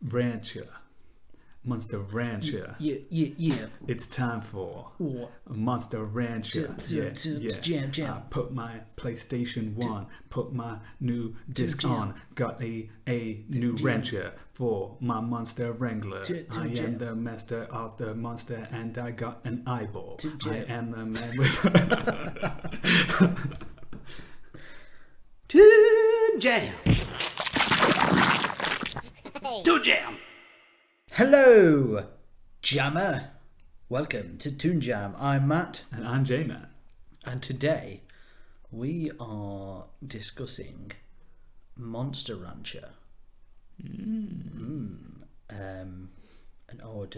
Rancher. Monster Rancher. Yeah. It's time for What? Monster Rancher. Jam. I put my PlayStation 1, put my new disc on, got a new Rancher for my Monster Wrangler. I am the master of the monster and I got an eyeball. I am the man with... Toon Jam. Toon Jam. Hello, Jammer. Welcome to Toon Jam. I'm Matt. And I'm J-Man. And today we are discussing Monster Rancher. An old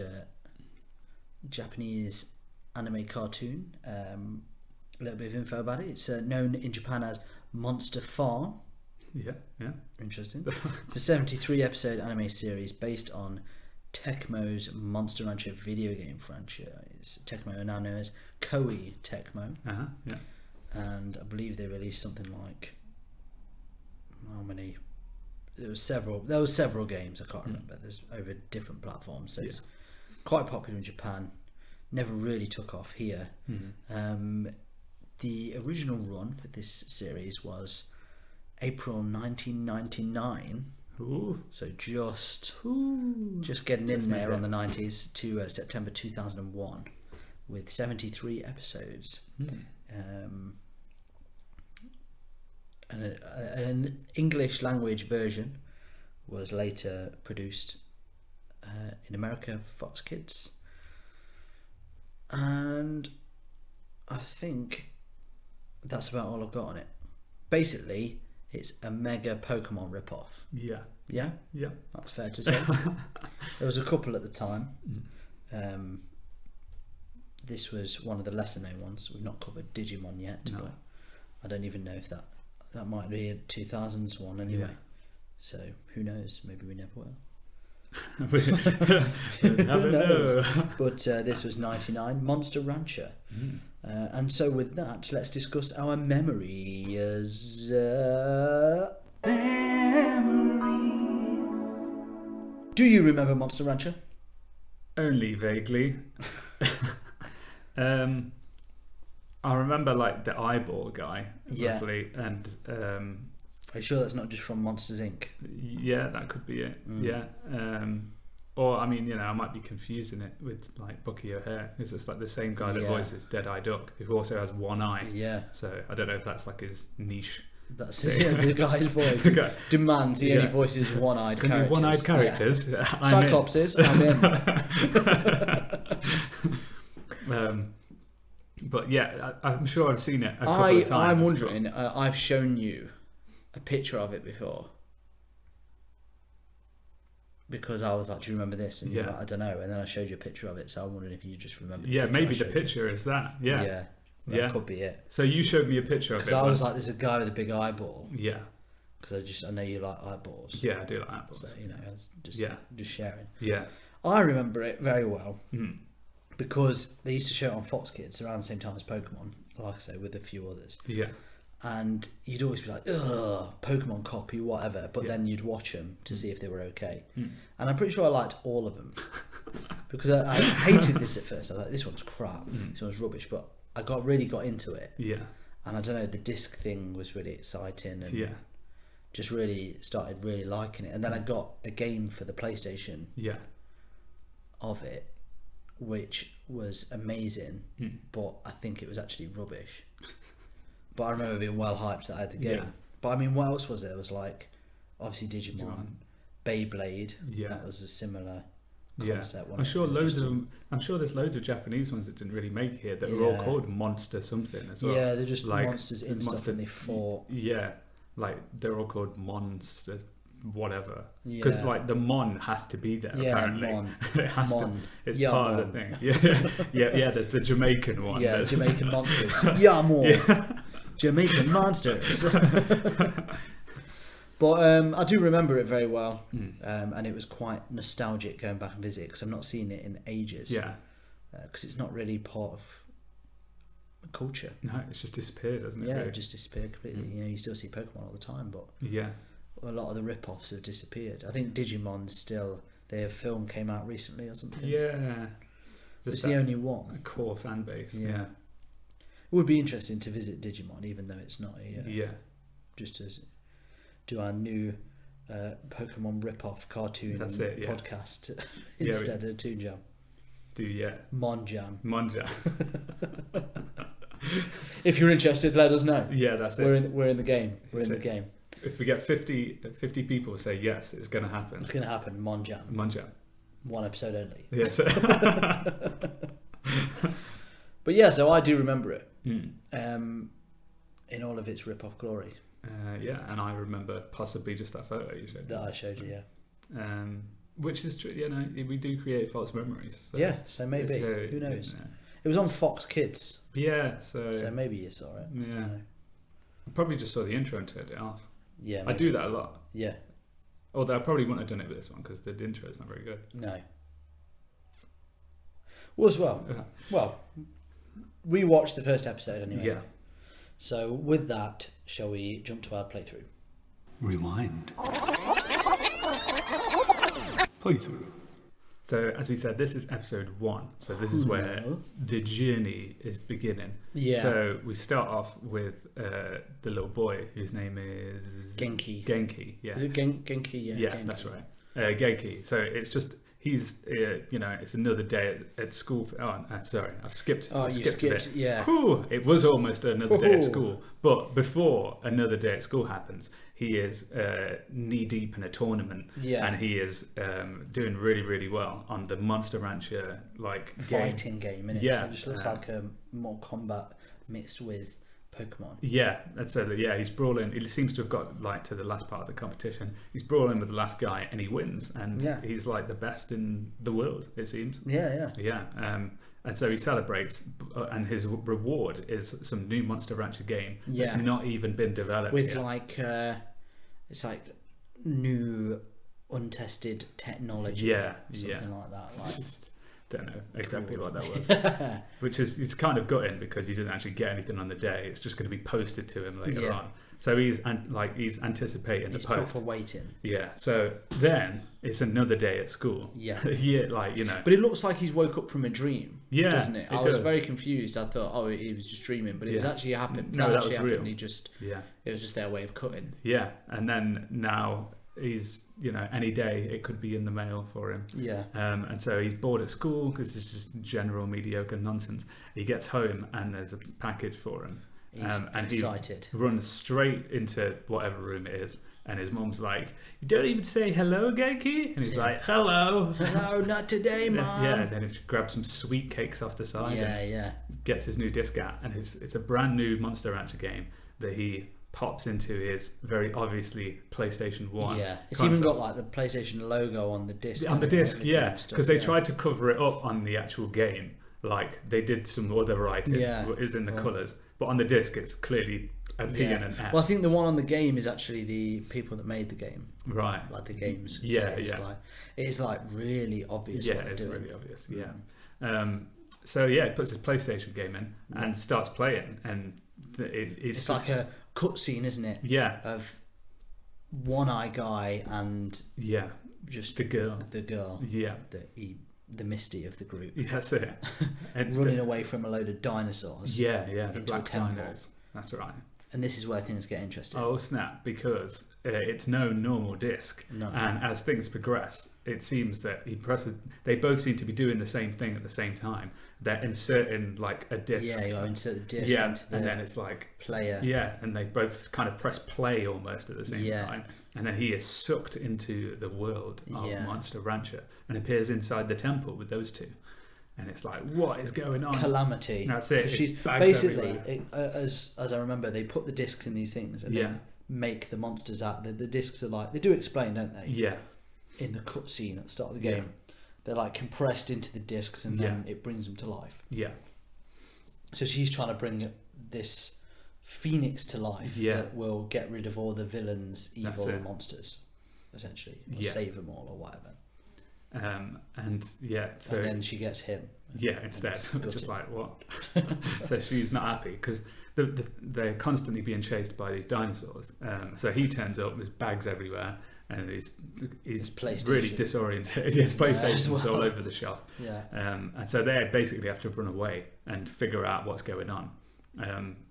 Japanese anime cartoon. A little bit of info about it. It's known in Japan as Monster Farm. Yeah. Interesting. It's a 73 episode anime series based on Tecmo's Monster Rancher video game franchise. Tecmo are now known as Koei Tecmo. Yeah. And I believe they released something like how many? There was several games. I can't remember. There's over different platforms, so it's quite popular in Japan. Never really took off here. The original run for this series was April 1999. Ooh. So just getting in there on the 90s to September 2001 with 73 episodes. An English language version was later produced in America for Fox Kids, and I think that's about all I've got on it. Basically, it's a mega Pokemon rip-off. Yeah, that's fair to say. There was a couple at the time. This was one of the lesser known ones. We've not covered Digimon yet, but I don't even know if that might be a 2000s one anyway. So who knows? Maybe we never will. Never know. But this was 99, Monster Rancher. And so with that, let's discuss our memories. Do you remember Monster Rancher? Only vaguely. I remember like the eyeball guy, roughly, and are you sure that's not just from Monsters Inc? Yeah, that could be it. Yeah. Or I mean, I might be confusing it with like Bucky O'Hare. It's just like the same guy that voices Dead-Eye Duck, who also has one eye. Yeah. So I don't know if that's like his niche. That's the guy's voice. Demands he only voices one-eyed characters. One-eyed characters. Yeah. Cyclopses. I'm in. But yeah, I'm sure I've seen it a couple of times. I'm wondering. I've shown you a picture of it before. Because I was like, do you remember this? And you're like, I don't know. And then I showed you a picture of it, so I'm wondering if you just remember. Yeah, maybe the picture is that. Yeah. That could be it. So you showed me a picture of it. Because I was like, there's a guy with a big eyeball. Yeah. Because I know you like eyeballs. Yeah, I do like eyeballs. So I was just sharing. Yeah. I remember it very well because they used to show it on Fox Kids around the same time as Pokemon, like I say, with a few others. Yeah. And you'd always be like, ugh, Pokemon copy, whatever. But then you'd watch them to see if they were okay. And I'm pretty sure I liked all of them. Because I hated this at first. I was like, this one's crap. This one's rubbish. But I really got into it. Yeah. And I don't know, the disc thing was really exciting. And just really started really liking it. And then I got a game for the PlayStation of it, which was amazing. But I think it was actually rubbish. But I remember being well hyped that I had the game. But I mean, what else was there? There was like, obviously Digimon, Beyblade. Yeah. That was a similar concept. I'm sure there's loads of Japanese ones that didn't really make here that are all called Monster something as well. Yeah, they're just like monsters in stuff and they fought. Yeah, like they're all called Monsters whatever. Because like the Mon has to be there apparently. Mon. It has to. It's part of the thing. Yeah. There's the Jamaican one. Yeah, Jamaican monsters. Yeah, more. Jamaican monsters. But I do remember it very well, and it was quite nostalgic going back and visit because I've not seen it in ages. Yeah, because it's not really part of culture. No, it's just disappeared, hasn't it? Yeah, really? It just disappeared completely. You still see Pokemon all the time, but a lot of the rip-offs have disappeared. I think Digimon's still their film came out recently or something. Yeah. It's the only one. A core fan base. Yeah. Yeah. It would be interesting to visit Digimon, even though it's not a Yeah. just as do our new Pokemon rip-off cartoon podcast instead of Toon Jam. Mon Jam. If you're interested, let us know. Yeah, that's it. We're in the game. We're in the game. If we get 50 people say yes, it's going to happen. It's going to happen. Mon Jam. One episode only. Yes. But yeah, so I do remember it in all of its rip-off glory. Yeah, and I remember possibly just that photo you showed. That I showed you, yeah. Which is true, you know, we do create false memories. So yeah, so maybe. Who knows? You know. It was on Fox Kids. Yeah, so maybe you saw it. Yeah. I probably just saw the intro and turned it off. Yeah. Maybe. I do that a lot. Yeah. Although I probably wouldn't have done it with this one because the intro is not very good. No. Well, we watched the first episode anyway. Yeah. So with that, shall we jump to our playthrough? Rewind. Playthrough. So as we said, this is episode 1. So this is where the journey is beginning. Yeah. So we start off with the little boy whose name is Genki. Yeah. Is it Genki? Yeah. Yeah, Genki. that's right. Genki. So it's just he's it's another day at school. Sorry, I've skipped. Oh, you skipped. Yeah. Whew, it was almost another day at school, but before another day at school happens, he is knee deep in a tournament, and he is doing really, really well on the Monster Rancher fighting game. Innit? Yeah, so it just looks like more combat mixed with Pokemon. Yeah, and so he's brawling. He seems to have got to the last part of the competition. He's brawling with the last guy, and he wins. And he's like the best in the world, it seems. Yeah. And so he celebrates, and his reward is some new Monster Rancher game that's not even been developed with yet. It's like new untested technology. Something like that. Don't know exactly what that was, which is it's kind of gutting because he didn't actually get anything on the day. It's just going to be posted to him later on. So he's anticipating the post. He's proper waiting. Yeah. So then it's another day at school. Yeah. But it looks like he's woke up from a dream. Yeah, doesn't it? I was very confused. I thought, he was just dreaming, but it was actually happened. No, that was real. He just it was just their way of cutting. Yeah, and then now he's any day it could be in the mail for him. And so he's bored at school because it's just general mediocre nonsense. He gets home and there's a package for him. And excited. He runs straight into whatever room it is, and his mum's like, "You don't even say hello, Genki?" And he's like, "Hello." "Hello, not today, Mum." Yeah, and then he grabs some sweet cakes off the side. Gets his new disc out, and it's a brand new Monster Rancher game that he pops into his very obviously PlayStation 1. Yeah, it's even got the PlayStation logo on the disc. On the disc, because they tried to cover it up on the actual game. They did some other writing. It was in the colours. But on the disc, it's clearly a P and an S. Well, I think the one on the game is actually the people that made the game. Right. Like the games. So it's really obvious what they're doing. Really obvious, So he puts his PlayStation game in and starts playing. And it's like a cutscene, isn't it? Yeah. Of one-eye guy and just the girl. Yeah. The Misty of the group. That's it. And running away from a load of dinosaurs. Into a temple. Dinos. That's right. And this is where things get interesting. Oh snap! Because it's no normal disc. No. And as things progress, it seems that he presses. They both seem to be doing the same thing at the same time. They're inserting a disc. Yeah, you insert the disc into the and then it's player. Yeah, and they both kind of press play almost at the same time. And then he is sucked into the world of Monster Rancher and appears inside the temple with those two. And it's like, what is going on? Calamity. That's it. She's basically, as I remember, they put the discs in these things and then make the monsters out. The discs are they do explain, don't they? Yeah. In the cutscene at the start of the game, they're compressed into the discs and then it brings them to life. Yeah. So she's trying to bring this phoenix to life that will get rid of all the villains, evil monsters, essentially, or save them all or whatever. So and then she gets him. Yeah, instead, just what? So she's not happy because they're constantly being chased by these dinosaurs. So he turns up, there's bags everywhere, and he's PlayStation. really disoriented. His PlayStation's well. all over the shop. Yeah. And so they basically have to run away and figure out what's going on.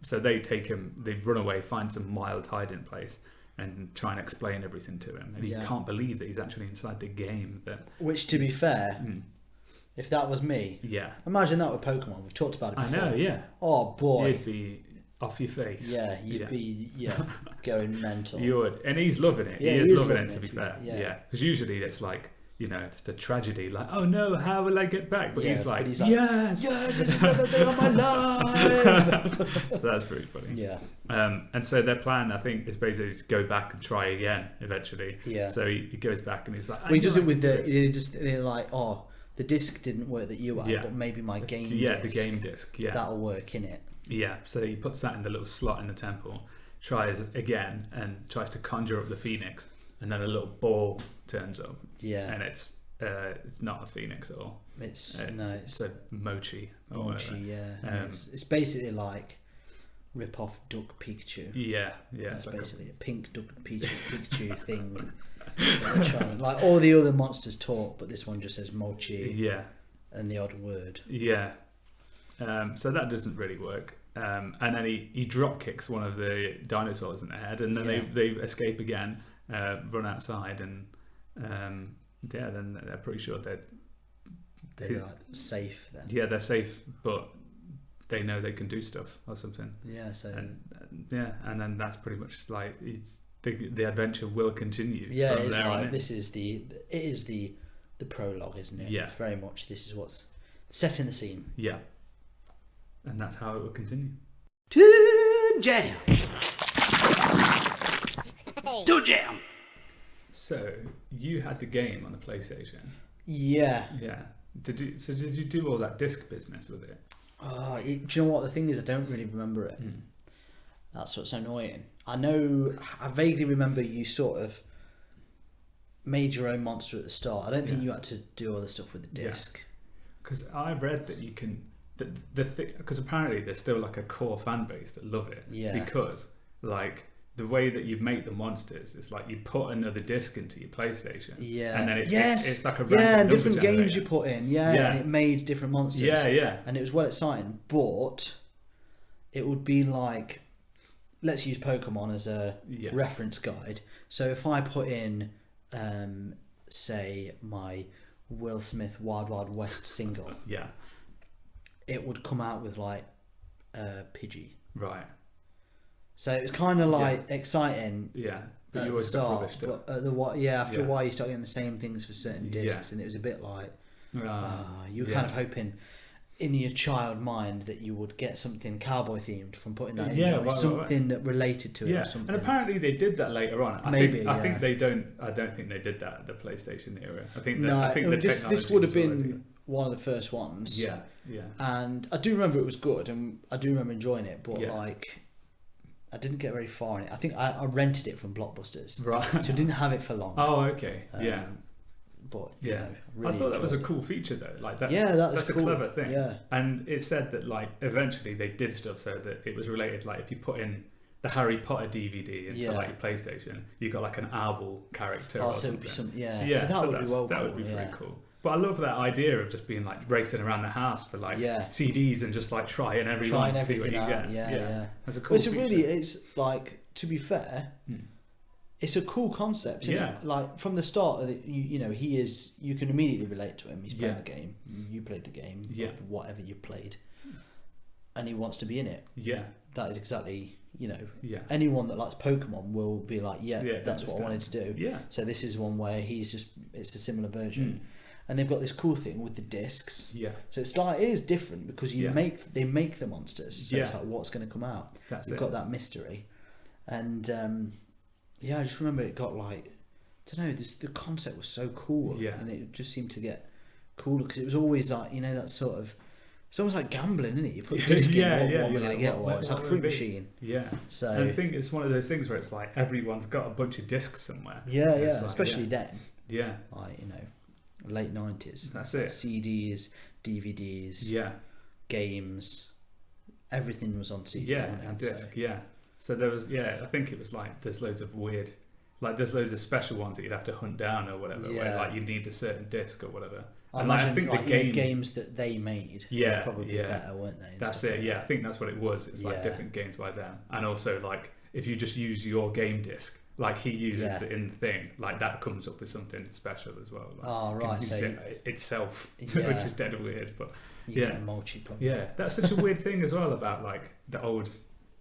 So they take him, they run away, find some wild hiding place, and try and explain everything to him. And he can't believe that he's actually inside the game. Which, to be fair, if that was me, imagine that with Pokemon. We've talked about it before. I know, yeah. Oh boy, you'd be off your face. Yeah, you'd be going mental. You would, and he's loving it. Yeah, he is loving it. To be fair, yeah. Because usually it's like, you know, it's a tragedy. Like, oh no, how will I get back? But he's like, yes, it's another day of my life. So that's pretty funny. Yeah. And so their plan, I think, is basically to go back and try again eventually. Yeah. So he goes back and he's like, well, he does it with they're like, oh, the disc didn't work that you had, but maybe my game disc. Yeah, the game disc. Yeah. That'll work in it. Yeah. So he puts that in the little slot in the temple, tries again, and tries to conjure up the phoenix, and then a little ball turns up. Yeah. And it's not a phoenix at all. It's a mochi. It's basically like rip off Duck Pikachu. Yeah. That's like basically a pink Duck Pikachu thing. Like all the other monsters talk, but this one just says mochi. Yeah. And the odd word. Yeah. So that doesn't really work. And then he drop kicks one of the dinosaurs in the head, and then they escape again, run outside, and then they're pretty sure they're like safe then. Yeah, they're safe, but they know they can do stuff or something. Yeah. So. And then that's pretty much like the adventure will continue. Yeah, it's like this is the prologue, isn't it? Yeah. Very much. This is what's setting the scene. Yeah. And that's how it will continue. To jam. To jam. So you had the game on the PlayStation. Yeah. Yeah. Did you do all that disc business with it? Do you know what the thing is? I don't really remember it. That's what's annoying. I vaguely remember you sort of made your own monster at the start. I don't think you had to do all the stuff with the disc. Because I read that you can. Because apparently there's still like a core fan base that love it. Yeah. Because like the way that you make the monsters, it's like you put another disc into your PlayStation. Yeah. And then it's like a random and number different generator. games you put in. Yeah. And it made different monsters. Yeah. And it was well exciting, but it would be like, let's use Pokemon as a reference guide. So if I put in, say, my Will Smith Wild Wild West single. Yeah. It would come out with like Pidgey. Right. So it was kind of like exciting. Yeah. But you always start. But after a while you start getting the same things for certain discs, and it was a bit like you were kind of hoping in your child mind that you would get something cowboy themed from putting that in, something that related to it. Or something. And apparently they did that later on. I think they don't. I don't think they did that at the PlayStation era. I think this would have been one of the first ones. Yeah. And I do remember it was good, and I do remember enjoying it, but like I didn't get very far in it. I think I rented it from Blockbusters, right? So I didn't have it for long. Oh, okay, But really I thought that was a cool feature though. Like that's cool. A clever thing. Yeah. And it said that like eventually they did stuff so that it was related. Like if you put in the Harry Potter DVD into like your PlayStation, you got like an owl character or something. So that would be well cool. That would be pretty cool. But I love that idea of just being like racing around the house for like CDs and just like trying everything to see what you get. Yeah. That's a cool. It's like, to be fair, it's a cool concept. Isn't it? Like from the start, you can immediately relate to him. He's playing the game. You played the game. Whatever you played, and he wants to be in it. Yeah. That is exactly. Anyone that likes Pokemon will be like, that's what I wanted to do. Yeah. So this is one where it's a similar version. And they've got this cool thing with the discs. Yeah. So it is different because they make the monsters. So it's like what's going to come out. You've got that mystery. And I just remember it got like, I don't know, the concept was so cool. Yeah. And it just seemed to get cooler because it was always like, that sort of, it's almost like gambling, isn't it? You put a disc in, what we're going to get. It's like a fruit machine. Yeah. So and I think it's one of those things where it's like everyone's got a bunch of discs somewhere. Yeah, like, especially then. Yeah. Like, late 90s. That's it. CDs, DVDs, games, everything was on CD. Yeah, and disc. So. Yeah. So there was, I think it was like there's loads of weird like there's loads of special ones that you'd have to hunt down or whatever, where Yeah. like you need a certain disc or whatever. I And like, imagine I think like, the game, games that they made Yeah, were probably yeah. better, weren't they? and that's stuff it. like Yeah, I that. think that's what it was. It's like Yeah. different games by them, and also like if you just use your game disc, like he uses Yeah. it in the thing, like that comes up with something special as well. Like, Oh, you can right, use so it itself, Yeah. which is dead weird, but You yeah. get a multi probably. yeah, that's such a weird thing as well about like the old,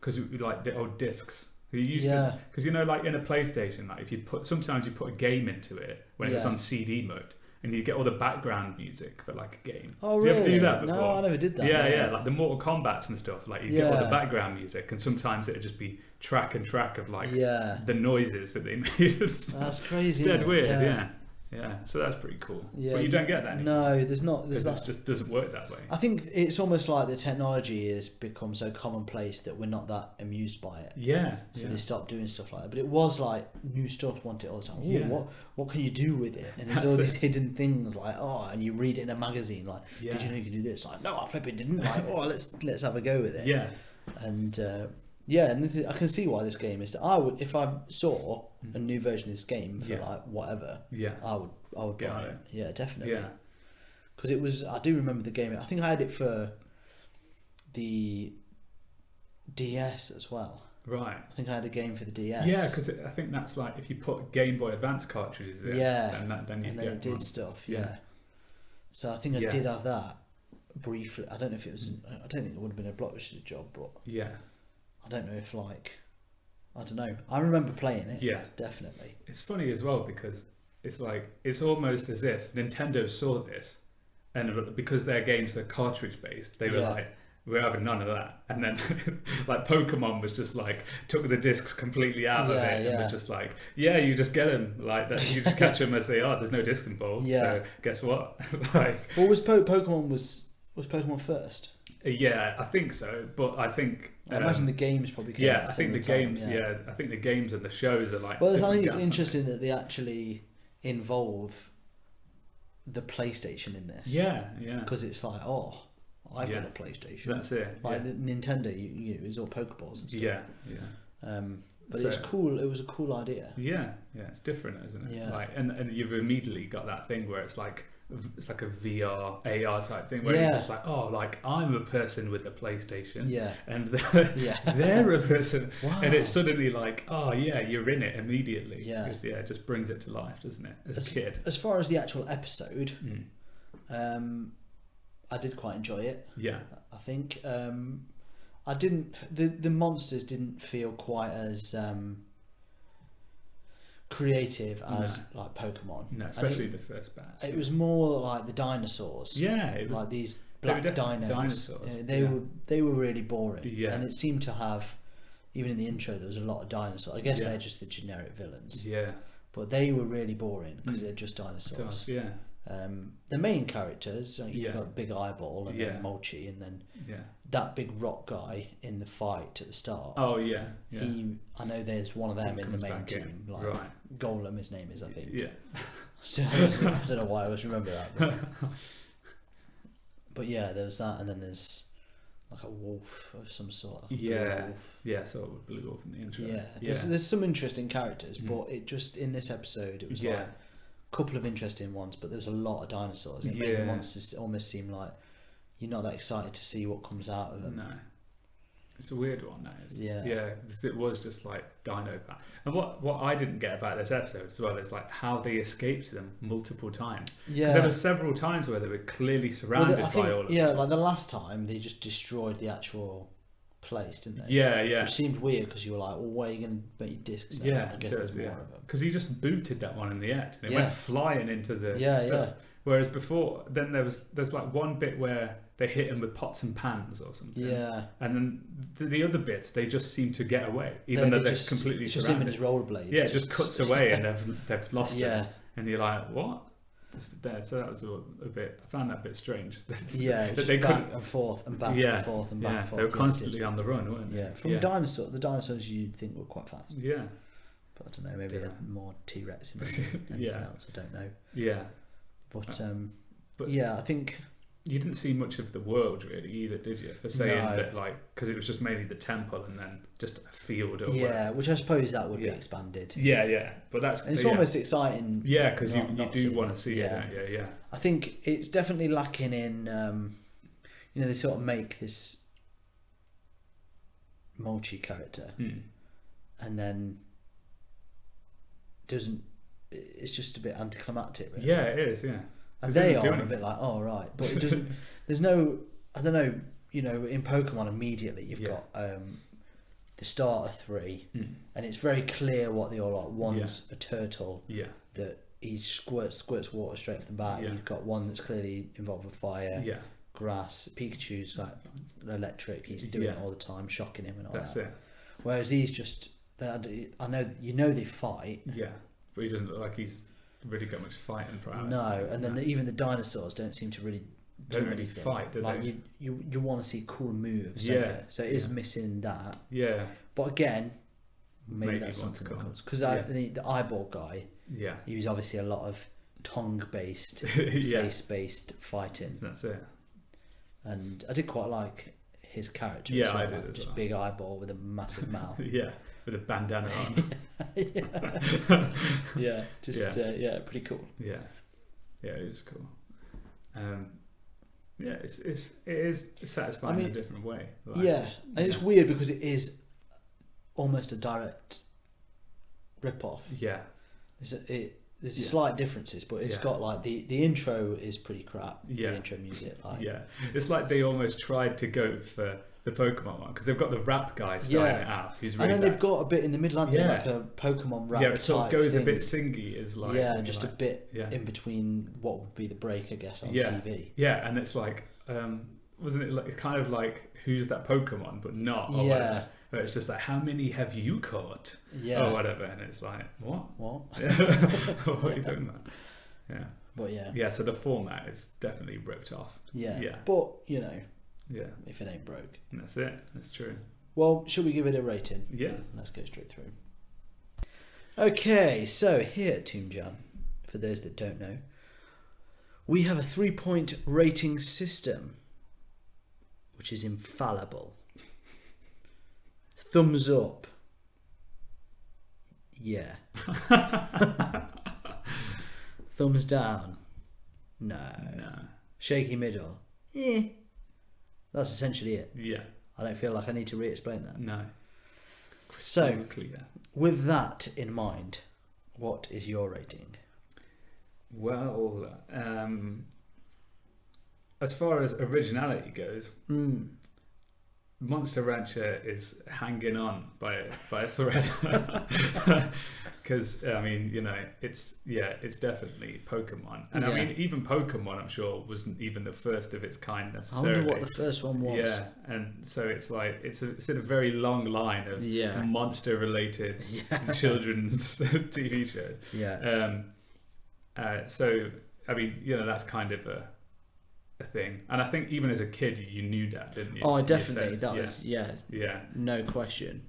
because like the old discs. You used to, because you know, like in a PlayStation, like if you sometimes you put a game into it when it was Yeah. on CD mode, and you get all the background music for like a game. Oh, Did you really? ever do that before? No, I never did that. Yeah, like the Mortal Kombats and stuff. Like you get all the Yeah. background music, and sometimes it'd just be track of like Yeah. the noises that they made and stuff. That's crazy. It's dead isn't it? weird. Yeah. Yeah. So that's pretty cool. Yeah, But you don't get that anymore. No, there's not. There's Because that. it just doesn't work that way. I think it's almost like the technology has become so commonplace that we're not that amused by it. Yeah. So yeah. they stopped doing stuff like that. But it was like new stuff, wanted it all the time. Oh, Yeah. what can you do with it? And there's That's all it. these hidden things like, oh, and you read it in a magazine like, Yeah. did you know you could do this? Like, no, I flipping didn't. Like, oh, let's have a go with it. Yeah. And and I can see why this game is. I would, if I saw a new version of this game for Yeah. like whatever, Yeah. I would Get buy on it. it. Yeah, definitely. Yeah. Because it was, I do remember the game. I think I had it for the DS as well. Right. I think I had a game for the DS. Yeah, because I think that's like if you put Game Boy Advance cartridges in, Yeah. then you and then get it did one. stuff. Yeah. So I think I Yeah. did have that briefly. I don't know if it was. I don't think it would have been a blockbuster job, but Yeah. I don't know if like. I don't know. I remember playing it. Yeah. Definitely. It's funny as well because it's like it's almost as if Nintendo saw this, and because their games are cartridge based, they were Yeah. like, "We're having none of that." And then, like Pokemon was just like took the discs completely out of Yeah, it, and yeah. was just like, "Yeah, you just get them like that. You just catch them as they are. There's no disc involved. Yeah. So guess what? like, What was Pokemon? Was Pokemon first? yeah, I think so. But I think I imagine the games probably came yeah, at I the think the same time, games. Yeah, I think the games and the shows are like. Well, I different think it's gaps. interesting that they actually involve the PlayStation in this. Yeah, yeah. Because it's like, oh, I've Yeah. got a PlayStation. That's it. Like yeah. the Nintendo, it's all Pokeballs and stuff. Yeah, yeah. But So- it's cool. It was a cool idea. Yeah, it's different, isn't it? Yeah. Like, and you've immediately got that thing where it's like a VR, AR type thing where Yeah. you're just like, oh, like I'm a person with a PlayStation, Yeah. and Yeah. they're a person, Wow. and it's suddenly like, oh yeah, you're in it immediately. Yeah. Because, it just brings it to life, doesn't it? As a kid. As far as the actual episode, Mm. I did quite enjoy it. Yeah, I think I didn't. The monsters didn't feel quite as creative as like Pokemon. no, especially the first batch. It was more like the dinosaurs. Yeah, it was. Like these they were black definitely dinos. dinosaurs, They yeah. were really boring. Yeah. And it seemed to have, even in the intro, there was a lot of dinosaurs. I guess Yeah. they're just the generic villains. Yeah, But they were really boring because they're just dinosaurs. so, yeah, The main characters, you've Yeah. got Big Eyeball and Yeah. then Molchi, and then yeah. that big rock guy in the fight at the start. Oh yeah, yeah. I know there's one of them He in the comes main back in, team. Like right. Golem, his name is, I think. Yeah. So, I don't know why I always remember that. But yeah, there's that, and then there's like a wolf of some sort. Like a blue Yeah, wolf. yeah. So it blew off in the intro. Yeah, there's some interesting characters, but it just in this episode it was Yeah. like a couple of interesting ones, but there's a lot of dinosaurs. It made the Yeah. monsters almost seem like you're not that excited to see what comes out of them. No, it's a weird one. That is. Yeah. Yeah. It was just like Dino Pack. And what I didn't get about this episode as well is like how they escaped them multiple times. Yeah. Because there were several times where they were clearly surrounded I by think, all of them. yeah, like the last time they just destroyed the actual place, didn't they? Yeah, yeah. Which seemed weird because you were like, well, where are you going to make discs now? Yeah, I guess it does, there's yeah. more of them. Because he just booted that one in the end. And it Yeah. went flying into the Yeah, stuff. yeah. Whereas before, then there's like one bit where they hit him with pots and pans or something. Yeah. And then the other bits, they just seem to get away, even though they're completely it's just him in surrounded. his rollerblades. Yeah, it just cuts away and they've lost Yeah. it. And you're like, what? Just there. So that was a bit, I found that a bit strange. Yeah, that just they back couldn't- and forth and back yeah, and forth and back yeah, and forth. they were Yeah, constantly on the run, weren't they? Yeah, from the dinosaurs you'd think were quite fast. Yeah, But I don't know, maybe Yeah. they're more T-Rex in them than anything Yeah. else, I don't know. yeah. But But- yeah, I think you didn't see much of the world really either, did you? For saying No. that, like, because it was just mainly the temple and then just a field. Or Yeah, whatever. which I suppose that would be expanded. Yeah. But that's And it's almost exciting. Yeah, because you not do seeing want it. to see it. Don't you? Yeah. I think it's definitely lacking in, they sort of make this Molchi character and then it's just a bit anticlimactic, really. Yeah, it is, yeah. And they are a bit like, oh, right. But it doesn't, there's no, I don't know, in Pokemon immediately you've got the starter 3 and it's very clear what they all are. One's a turtle that he squirts water straight off the bat. You've got one that's clearly involved with fire, grass. Pikachu's like electric. He's doing it all the time, shocking him and all that. That's it. Whereas he's just, I know, they fight. Yeah, but he doesn't look like he's really got much fighting prowess. No, and then even the dinosaurs don't seem to really don't really fight, do like they? You want to see cool moves. So it is missing that. Yeah. But again, maybe that's something that comes because the eyeball guy. Yeah. He was obviously a lot of tongue-based, face-based fighting. That's it. And I did quite like his character. Yeah, I did. Like, just big eyeball with a massive mouth. With a bandana on. Pretty cool. Yeah, it was cool. It is satisfying in a different way. Like, and it's weird because it is almost a direct rip-off. Yeah. There's slight differences, but it's got like the intro is pretty crap. The intro music, it's like they almost tried to go for the Pokemon one because they've got the rap guy starting it out, who's really. And then they've got a bit in the middle, like a Pokemon rap. Yeah, it sort of goes a bit singy, is like. Yeah, just like, a bit in between what would be the break, I guess, on TV. Yeah, and it's like, wasn't it like kind of like Who's That Pokemon, but not. Or whatever. Where it's just like, how many have you caught? Yeah. Or whatever. And it's like, what? What? What are you talking about? Yeah. But Yeah, so the format is definitely ripped off. Yeah. But, if it ain't broke. That's it. That's true. Well, should we give it a rating? Yeah. Let's go straight through. Okay, so here at Toon, for those that don't know, we have a 3-point rating system, which is infallible. Thumbs up. Yeah. Thumbs down. No. Shaky middle. That's essentially it. Yeah. I don't feel like I need to re-explain that. No. So, with that in mind, what is your rating? Well, as far as originality goes, Monster Rancher is hanging on by a thread. Because I mean, it's definitely Pokemon, and I mean, even Pokemon, I'm sure, wasn't even the first of its kind necessarily. I wonder what the first one was. Yeah, and so it's like it's in a very long line of monster-related children's TV shows. Yeah. So I mean, that's kind of a thing, and I think even as a kid, you knew that, didn't you? Oh, definitely. That was no question.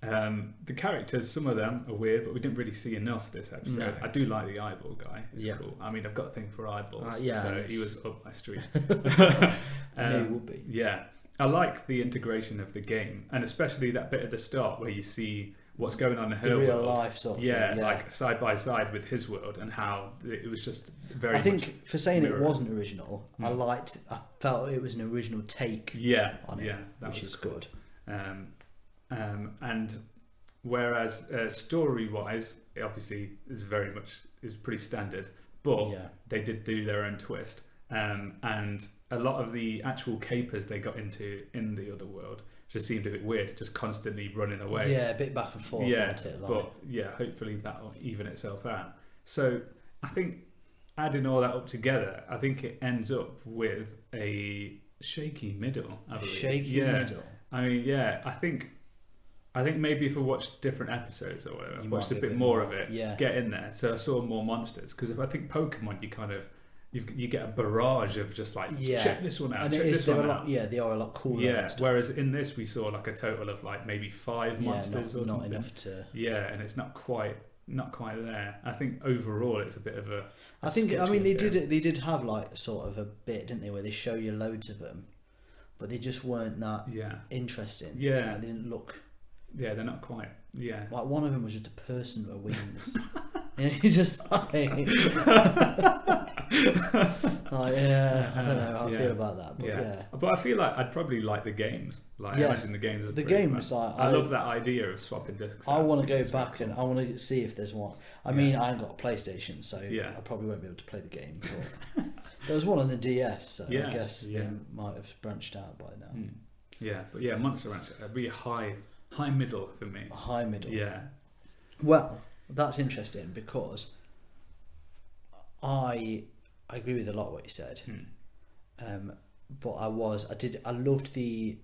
The characters, some of them are weird, but we didn't really see enough this episode. No. I do like the eyeball guy. It's cool. I mean, I've got a thing for eyeballs, so he was up my street. I knew he would be. Yeah. I like the integration of the game, and especially that bit at the start where you see what's going on in her real world. Life sort of thing, like side by side with his world, and how it was just very. I think for saying it wasn't original, I felt it was an original take. On it, which is good. And whereas story-wise, it obviously is pretty standard, but they did do their own twist, and a lot of the actual capers they got into in the other world just seemed a bit weird, just constantly running away. Yeah, a bit back and forth. But hopefully that'll even itself out. So I think adding all that up together, I think it ends up with a shaky middle. I believe. Shaky middle. I mean, I think maybe if I watched different episodes or whatever, watched a bit more of it, get in there. So I saw more monsters, because if I think Pokemon, you kind of you get a barrage of just like check this one out, and check this one out. They are a lot cooler. Yeah, whereas in this we saw like a total of like maybe 5 monsters or not something. Enough to. Yeah, and it's not quite not quite there. I think overall it's a bit of a. I mean they did have like sort of a bit, didn't they, where they show you loads of them, but they just weren't that interesting. Yeah, like, they didn't look. Yeah, they're not quite. Yeah, like one of them was just a person with wings. You just like, I don't know how I feel about that, but But I feel like I'd probably like the games. Like I imagine the games. The games, I love that idea of swapping discs. I want to go back and I want to see if there's one. I mean, I ain't got a PlayStation, so I probably won't be able to play the game. But there was one on the DS, so I guess they might have branched out by now. Yeah, but Monster Rancher would be a high middle for me. A high middle. Yeah. Well, that's interesting because I agree with a lot of what you said. But I loved the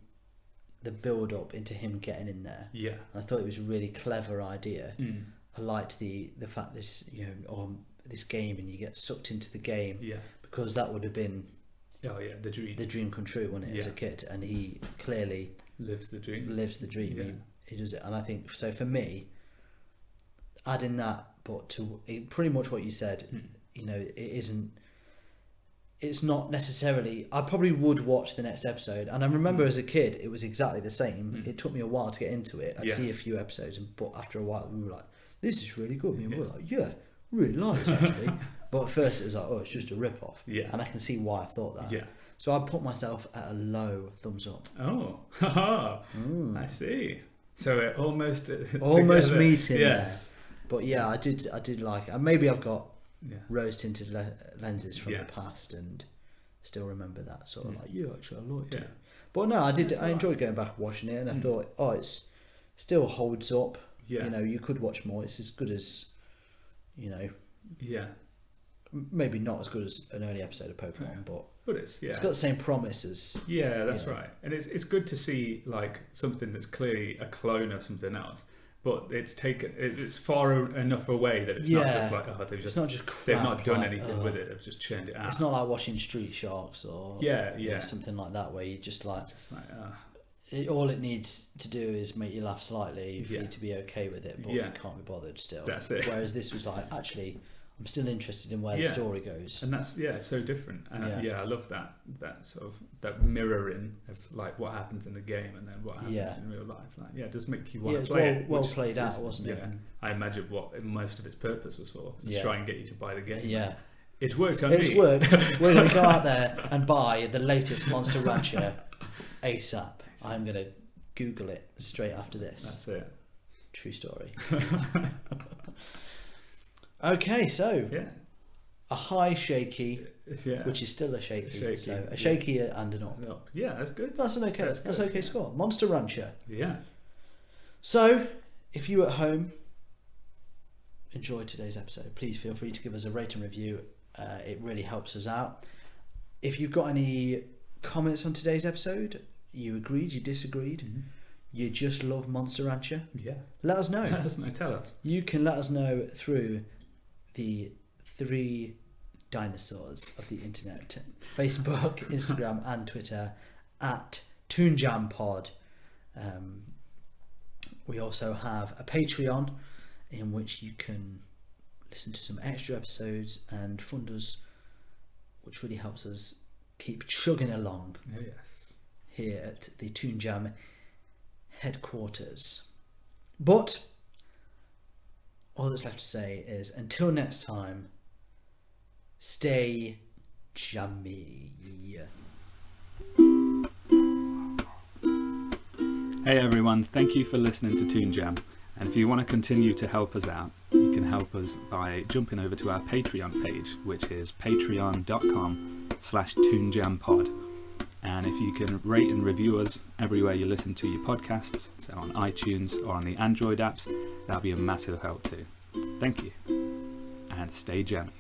build up into him getting in there. Yeah. I thought it was a really clever idea. I liked the fact this this game and you get sucked into the game. Yeah. Because that would have been the dream come true, wouldn't it, as a kid? And he clearly lives the dream. Yeah. He does it, and I think so. For me, adding that, but to pretty much what you said, it's not necessarily. I probably would watch the next episode, and I remember as a kid, it was exactly the same. It took me a while to get into it. I'd see a few episodes, but after a while, we were like, "This is really good." And we were like, "Yeah, really nice actually." But at first, it was like, "Oh, it's just a rip off." Yeah, and I can see why I thought that. Yeah. So I put myself at a low thumbs up. Oh, I see. So it almost meeting. Yes, there. But I did like it. And maybe I've got rose tinted lenses from the past and still remember that sort of actually I liked it. But no, I enjoyed going back and watching it, and I thought, it's still holds up. Yeah, you could watch more. It's as good as, maybe not as good as an early episode of Pokemon, but it's got the same promise as. Yeah, that's right. And it's good to see like something that's clearly a clone of something else, but it's far enough away that it's not just like it's not just crap, they've not done anything with it. They've just churned it out. It's not like watching Street Sharks or something like that where you just like. It's just like all it needs to do is make you laugh slightly for you to be okay with it, but you can't be bothered still. That's it. Whereas this was like, actually, I'm still interested in where the story goes, and that's it's so different. And I love that sort of that mirroring of like what happens in the game and then what happens in real life. Like it does make you want to play it. Well played out, wasn't it? I imagine what most of its purpose was for, to try and get you to buy the game. Yeah. It's worked on me. It's worked. We're going to go out there and buy the latest Monster Rancher ASAP. I'm going to Google it straight after this. That's it. True story. Okay, so a high shaky, which is still a shaky. So a shaky and an up. Yeah, that's good. That's an okay. That's okay score. Monster Rancher. Yeah. So, if you at home enjoyed today's episode, please feel free to give us a rate and review. It really helps us out. If you've got any comments on today's episode, you agreed, you disagreed, you just love Monster Rancher, let us know. Let us know. Tell us. You can let us know through the 3 dinosaurs of the internet: Facebook, Instagram, and Twitter at Toon Pod. We also have a Patreon in which you can listen to some extra episodes and fund us, which really helps us keep chugging along. Oh, yes. Here at the Toon Jam headquarters. But all that's left to say is, until next time, stay jammy. Hey everyone, thank you for listening to Toon Jam. And if you want to continue to help us out, you can help us by jumping over to our Patreon page, which is patreon.com/toonjampod. And if you can rate and review us everywhere you listen to your podcasts, so on iTunes or on the Android apps, that'll be a massive help too. Thank you, and stay jammy.